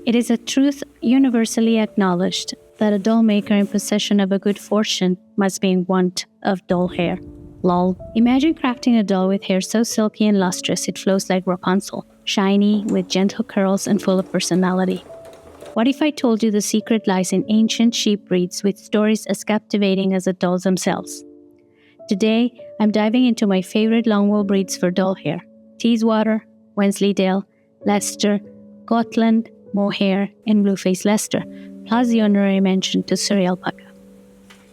It is a truth universally acknowledged that a doll maker in possession of a good fortune must be in want of doll hair. Lol. Imagine crafting a doll with hair so silky and lustrous it flows like Rapunzel, shiny, with gentle curls and full of personality. What if I told you the secret lies in ancient sheep breeds with stories as captivating as the dolls themselves? Today, I'm diving into my favorite Longwool breeds for doll hair: Teeswater, Wensleydale, Leicester, Gotland, Mohair, and Blueface Leicester, plus the honorary mention to Suri Alpaca.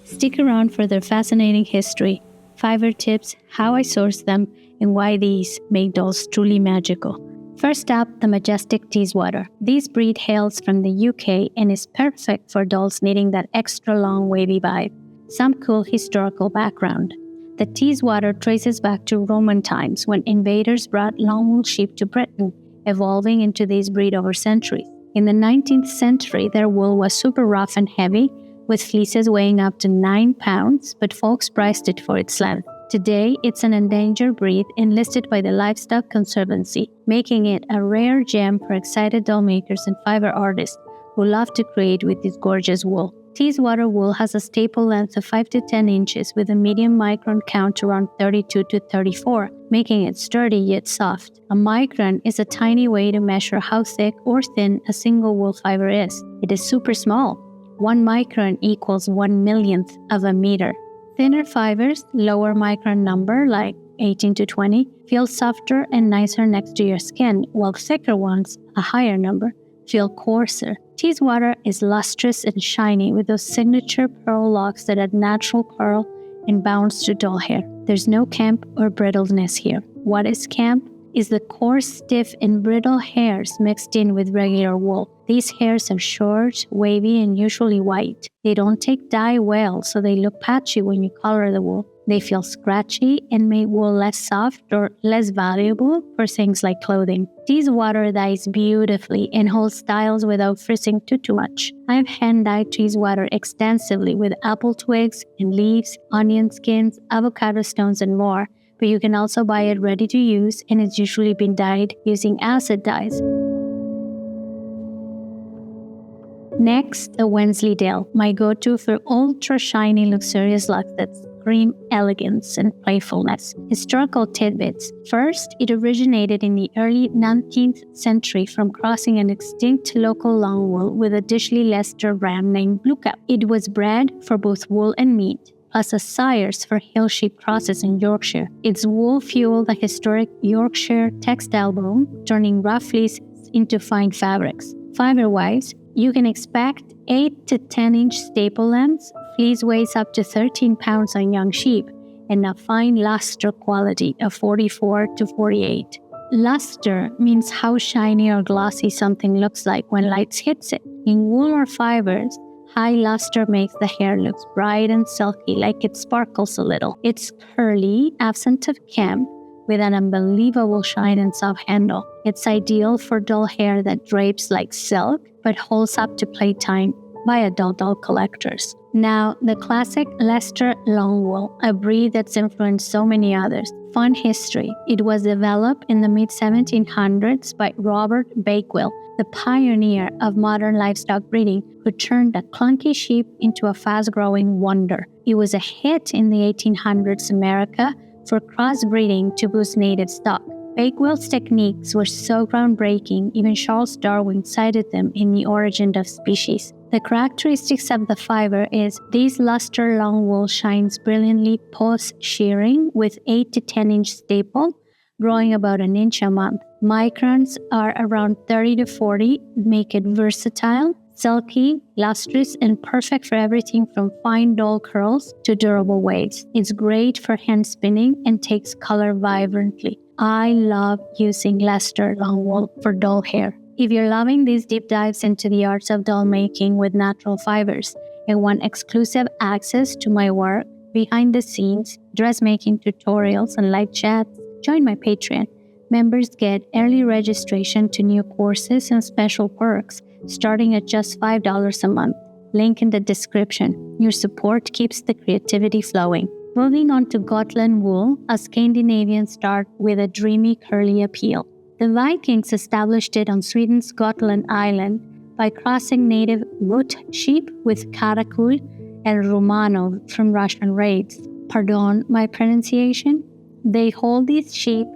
Stick around for their fascinating history, fiver tips, how I source them, and why these make dolls truly magical. First up, the majestic Teeswater. This breed hails from the UK and is perfect for dolls needing that extra long wavy vibe. Some cool historical background. The Teeswater traces back to Roman times when invaders brought Longwool sheep to Britain, evolving into this breed over centuries. In the 19th century, their wool was super rough and heavy, with fleeces weighing up to 9 pounds, but folks prized it for its length. Today, it's an endangered breed enlisted by the Livestock Conservancy, making it a rare gem for excited doll makers and fiber artists who love to create with this gorgeous wool. Teeswater wool has a staple length of 5 to 10 inches with a medium micron count around 32 to 34, making it sturdy yet soft. A micron is a tiny way to measure how thick or thin a single wool fiber is. It is super small. 1 micron equals 1/1,000,000th of a meter. Thinner fibers, lower micron number like 18 to 20, feel softer and nicer next to your skin, while thicker ones, a higher number, feel coarser. Teeswater is lustrous and shiny with those signature pearl locks that add natural curl and bounce to doll hair. There's no camp or brittleness here. What is camp is the coarse, stiff, and brittle hairs mixed in with regular wool. These hairs are short, wavy, and usually white. They don't take dye well, so they look patchy when you color the wool. They feel scratchy and make wool less soft or less valuable for things like clothing. Teeswater dyes beautifully and holds styles without frizzing too much. I've hand-dyed Teeswater extensively with apple twigs and leaves, onion skins, avocado stones, and more, but you can also buy it ready to use, and it's usually been dyed using acid dyes. Next, the Wensleydale, my go-to for ultra-shiny, luxurious locks that scream elegance and playfulness. Historical tidbits. First, it originated in the early 19th century from crossing an extinct local Longwool with a Dishley Leicester ram named Bluecap. It was bred for both wool and meat, plus as sires for hill sheep crosses in Yorkshire. Its wool fueled the historic Yorkshire textile boom, turning rough fleeces into fine fabrics. Fiber-wise, you can expect 8 to 10 inch staple lengths. Fleece weighs up to 13 pounds on young sheep, and a fine luster quality of 44 to 48. Luster means how shiny or glossy something looks like when light hits it. In wool or fibers, high luster makes the hair look bright and silky, like it sparkles a little. It's curly, absent of camp, with an unbelievable shine and soft handle. It's ideal for doll hair that drapes like silk, but holds up to playtime by adult doll collectors. Now, the classic Leicester Longwool, a breed that's influenced so many others. Fun history. It was developed in the mid-1700s by Robert Bakewell, the pioneer of modern livestock breeding, who turned a clunky sheep into a fast-growing wonder. It was a hit in the 1800s America for crossbreeding to boost native stock. Bakewell's techniques were so groundbreaking, even Charles Darwin cited them in The Origin of Species. The characteristics of the fiber is this Leicester Longwool shines brilliantly post-shearing with 8 to 10 inch staple, growing about an inch a month. Microns are around 30 to 40, make it versatile, silky, lustrous, and perfect for everything from fine doll curls to durable waves. It's great for hand spinning and takes color vibrantly. I love using Leicester Longwool for doll hair. If you're loving these deep dives into the arts of doll making with natural fibers and want exclusive access to my work, behind the scenes, dressmaking tutorials, and live chats, join my Patreon. Members get early registration to new courses and special perks, starting at just $5 a month. Link in the description. Your support keeps the creativity flowing. Moving on to Gotland wool, a Scandinavian start with a dreamy curly appeal. The Vikings established it on Sweden's Gotland island, by crossing native Wood sheep with Karakul and Rumano from Russian raids. Pardon my pronunciation? They hold these sheep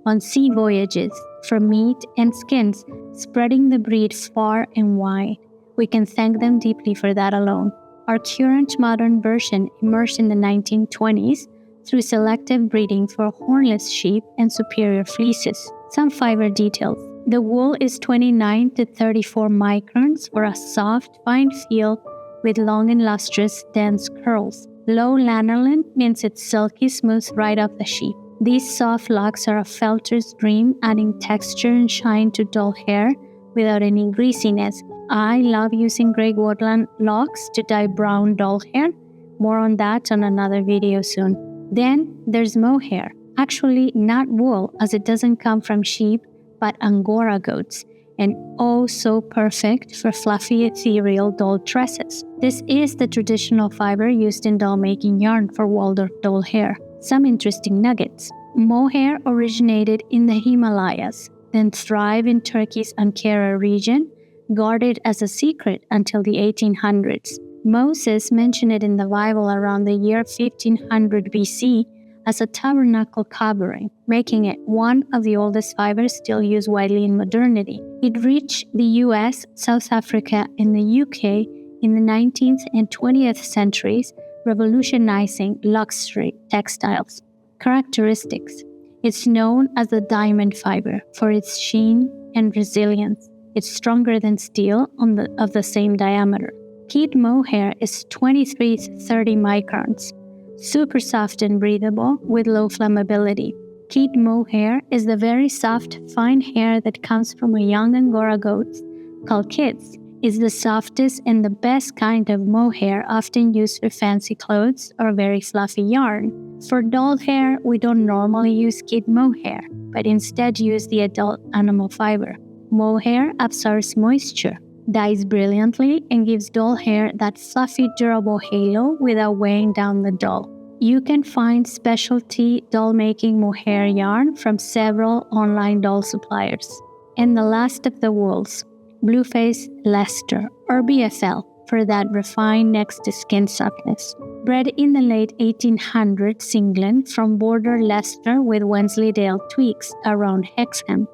on sea voyages for meat and skins, spreading the breed far and wide. We can thank them deeply for that alone. Our current modern version emerged in the 1920s through selective breeding for hornless sheep and superior fleeces. Some fiber details. The wool is 29 to 34 microns for a soft, fine feel with long and lustrous, dense curls. Low lanolin means it's silky smooth right off the sheep. These soft locks are a felter's dream, adding texture and shine to dull hair without any greasiness. I love using grey Gotland locks to dye brown dull hair. More on that on another video soon. Then there's mohair. Actually not wool, as it doesn't come from sheep, but Angora goats, and oh so perfect for fluffy ethereal doll tresses. This is the traditional fiber used in doll making yarn for Waldorf doll hair. Some interesting nuggets. Mohair originated in the Himalayas, then thrived in Turkey's Ankara region, guarded as a secret until the 1800s. Moses mentioned it in the Bible around the year 1500 BC as a tabernacle covering, making it one of the oldest fibers still used widely in modernity. It reached the US, South Africa, and the UK in the 19th and 20th centuries, revolutionizing luxury textiles. Characteristics. It's known as the diamond fiber for its sheen and resilience. It's stronger than steel of the same diameter. Kid mohair is 23 to 30 microns. Super soft and breathable with low flammability. Kid mohair is the very soft, fine hair that comes from a young Angora goat called kids. It's the softest and the best kind of mohair, often used for fancy clothes or very fluffy yarn. For doll hair, we don't normally use kid mohair, but instead use the adult animal fiber. Mohair absorbs moisture, dyes brilliantly, and gives doll hair that fluffy, durable halo without weighing down the doll. You can find specialty doll-making mohair yarn from several online doll suppliers. And the last of the wools, Blueface Leicester, or BFL, for that refined next-to-skin softness. Bred in the late 1800s England from border Leicester with Wensleydale tweaks around Hexham,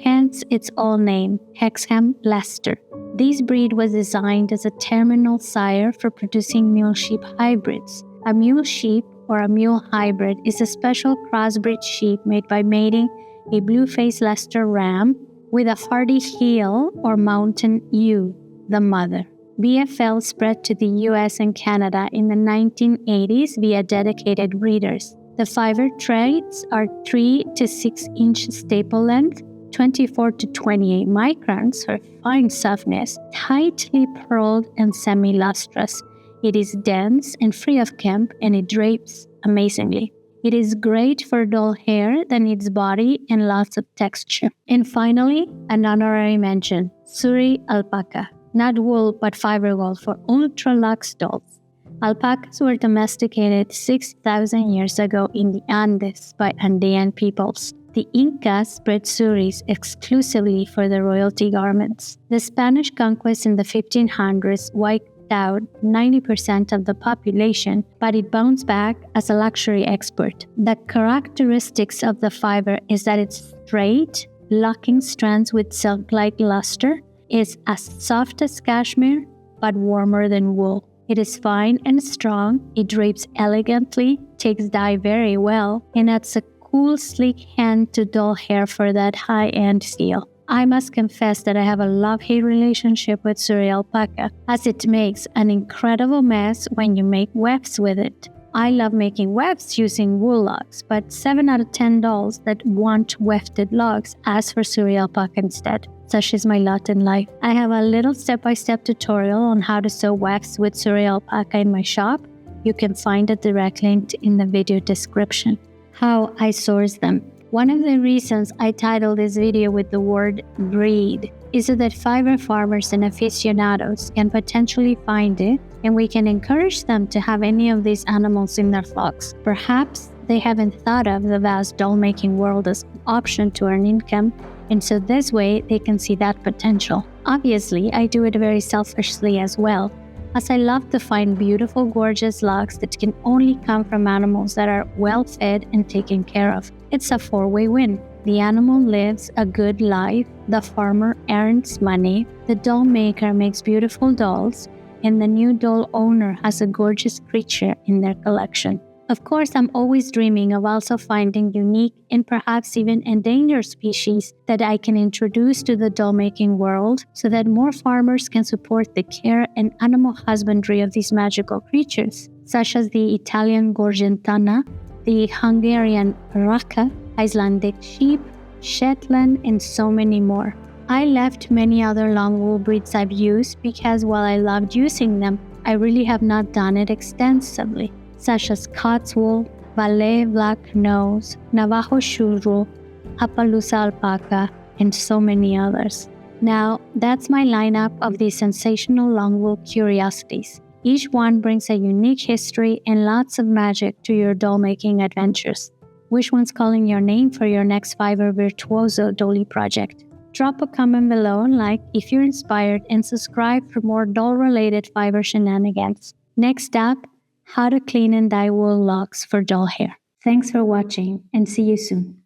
hence its old name, Hexham Leicester. This breed was designed as a terminal sire for producing mule sheep hybrids. A mule sheep or a mule hybrid is a special crossbreed sheep made by mating a Blueface Leicester ram with a hardy heel or mountain ewe, the mother. BFL spread to the US and Canada in the 1980s via dedicated breeders. The fiber threads are 3 to 6 inch staple length, 24 to 28 microns for fine softness, tightly pearled and semi-lustrous. It is dense and free of kemp, and it drapes amazingly. It is great for dull hair that needs body and lots of texture. And finally, an honorary mention, Suri Alpaca. Not wool, but fiber wool for ultra-luxe dolls. Alpacas were domesticated 6,000 years ago in the Andes by Andean peoples. The Incas bred Suris exclusively for the royalty garments. The Spanish conquest in the 1500s wiped out 90% of the population, but it bounced back as a luxury export. The characteristics of the fiber is that it's straight, locking strands with silk-like luster, is as soft as cashmere, but warmer than wool. It is fine and strong, it drapes elegantly, takes dye very well, and adds a cool, sleek hand to dull hair for that high-end feel. I must confess that I have a love-hate relationship with Suri Alpaca, as it makes an incredible mess when you make wefts with it. I love making wefts using wool logs, but 7 out of 10 dolls that want wefted logs ask for Suri Alpaca instead. Such is my lot in life. I have a little step-by-step tutorial on how to sew wefts with Suri Alpaca in my shop. You can find a direct link in the video description. How I source them. One of the reasons I titled this video with the word breed is so that fiber farmers and aficionados can potentially find it, and we can encourage them to have any of these animals in their flocks. Perhaps they haven't thought of the vast doll-making world as an option to earn income, and so this way they can see that potential. Obviously, I do it very selfishly as well, as I love to find beautiful, gorgeous locks that can only come from animals that are well fed and taken care of. It's a four-way win. The animal lives a good life, the farmer earns money, the doll maker makes beautiful dolls, and the new doll owner has a gorgeous creature in their collection. Of course, I'm always dreaming of also finding unique and perhaps even endangered species that I can introduce to the doll making world so that more farmers can support the care and animal husbandry of these magical creatures, such as the Italian Gorgentana, the Hungarian Raka, Icelandic sheep, Shetland, and so many more. I left many other Longwool breeds I've used because while I loved using them, I really have not done it extensively, such as Cotswool, Valais Black Nose, Navajo Shuru, Appaloosa Alpaca, and so many others. Now, that's my lineup of these sensational Longwool curiosities. Each one brings a unique history and lots of magic to your doll-making adventures. Which one's calling your name for your next Fiverr Virtuoso Dolly project? Drop a comment below and like if you're inspired, and subscribe for more doll-related Fiverr shenanigans. Next up, how to clean and dye wool locks for doll hair. Thanks for watching and see you soon.